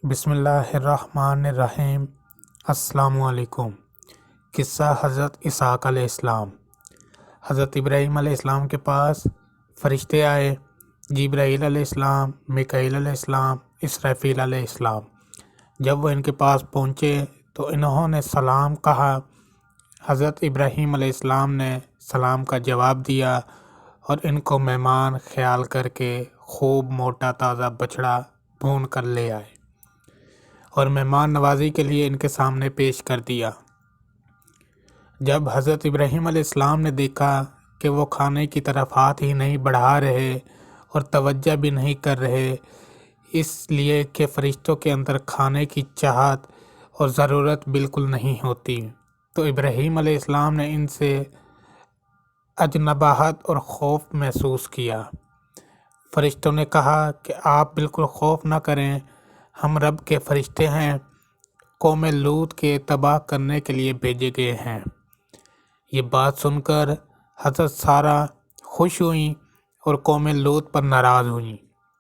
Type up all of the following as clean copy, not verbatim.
بسم اللہ الرحمن الرحیم۔ السلام علیکم۔ قصہ حضرت اسحاق علیہ السلام۔ حضرت ابراہیم علیہ السلام کے پاس فرشتے آئے، جبرائیل علیہ السلام، میکائیل علیہ السلام، اسرافیل علیہ السلام۔ جب وہ ان کے پاس پہنچے تو انہوں نے سلام کہا۔ حضرت ابراہیم علیہ السلام نے سلام کا جواب دیا اور ان کو مہمان خیال کر کے خوب موٹا تازہ بچڑا بھون کر لے آئے اور مہمان نوازی کے لیے ان کے سامنے پیش کر دیا۔ جب حضرت ابراہیم علیہ السلام نے دیکھا کہ وہ کھانے کی طرف ہاتھ ہی نہیں بڑھا رہے اور توجہ بھی نہیں کر رہے، اس لیے کہ فرشتوں کے اندر کھانے کی چاہت اور ضرورت بالکل نہیں ہوتی، تو ابراہیم علیہ السلام نے ان سے اجنباہٹ اور خوف محسوس کیا۔ فرشتوں نے کہا کہ آپ بالکل خوف نہ کریں، ہم رب کے فرشتے ہیں، قوم لوط کے تباہ کرنے کے لیے بھیجے گئے ہیں۔ یہ بات سن کر حضرت سارہ خوش ہوئیں اور قوم لوط پر ناراض ہوئیں،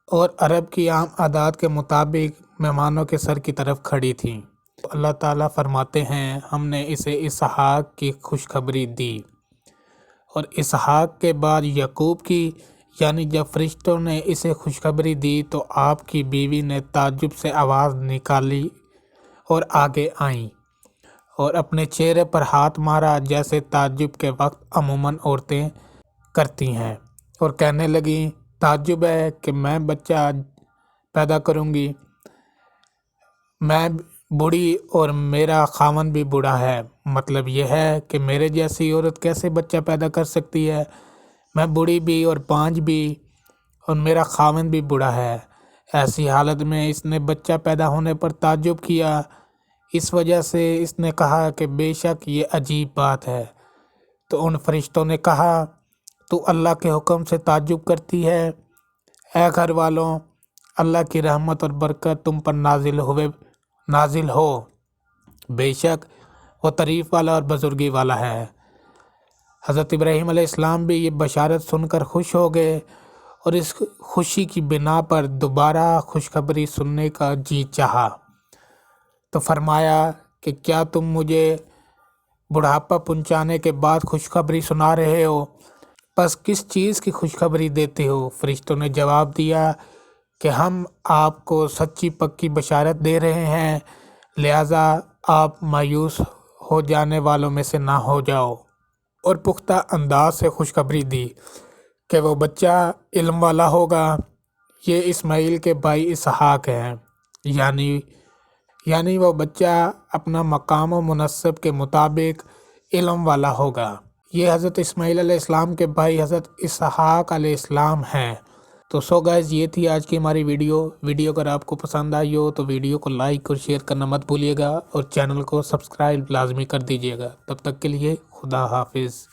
اور عرب کی عام عادات کے مطابق مہمانوں کے سر کی طرف کھڑی تھیں۔ تو اللہ تعالیٰ فرماتے ہیں، ہم نے اسے اسحاق کی خوشخبری دی، اور اسحاق کے بعد یعقوب کی، یعنی جب فرشتوں نے اسے خوشخبری دی تو آپ کی بیوی نے تعجب سے آواز نکالی اور آگے آئیں اور اپنے چہرے پر ہاتھ مارا، جیسے تعجب کے وقت عموماً عورتیں کرتی ہیں، اور کہنے لگیں، تعجب ہے کہ میں بچہ پیدا کروں گی، میں بوڑھی اور میرا خاوند بھی بوڑھا ہے، مطلب یہ ہے کہ میرے جیسی عورت کیسے بچہ پیدا کر سکتی ہے، میں بوڑھی بھی اور پانج بھی، اور میرا خاوند بھی بوڑھا ہے۔ ایسی حالت میں اس نے بچہ پیدا ہونے پر تعجب کیا، اس وجہ سے اس نے کہا کہ بے شک یہ عجیب بات ہے۔ تو ان فرشتوں نے کہا، تو اللہ کے حکم سے تعجب کرتی ہے؟ اے گھر والوں، اللہ کی رحمت اور برکت تم پر نازل ہو، بے شک وہ تعریف والا اور بزرگی والا ہے۔ حضرت ابراہیم علیہ السلام بھی یہ بشارت سن کر خوش ہو گئے اور اس خوشی کی بنا پر دوبارہ خوشخبری سننے کا جی چاہا، تو فرمایا کہ کیا تم مجھے بڑھاپا پہنچانے کے بعد خوشخبری سنا رہے ہو؟ پس کس چیز کی خوشخبری دیتے ہو؟ فرشتوں نے جواب دیا کہ ہم آپ کو سچی پکی بشارت دے رہے ہیں، لہٰذا آپ مایوس ہو جانے والوں میں سے نہ ہو جاؤ، اور پختہ انداز سے خوشخبری دی کہ وہ بچہ علم والا ہوگا، یہ اسماعیل کے بھائی اسحاق ہیں، یعنی وہ بچہ اپنا مقام و منصب کے مطابق علم والا ہوگا۔ یہ حضرت اسماعیل علیہ السلام کے بھائی حضرت اسحاق علیہ السلام ہیں۔ تو گائز، یہ تھی آج کی ہماری ویڈیو اگر آپ کو پسند آئی ہو تو ویڈیو کو لائک اور شیئر کرنا مت بھولیے گا، اور چینل کو سبسکرائب لازمی کر دیجیے گا۔ تب تک کے لیے خدا حافظ۔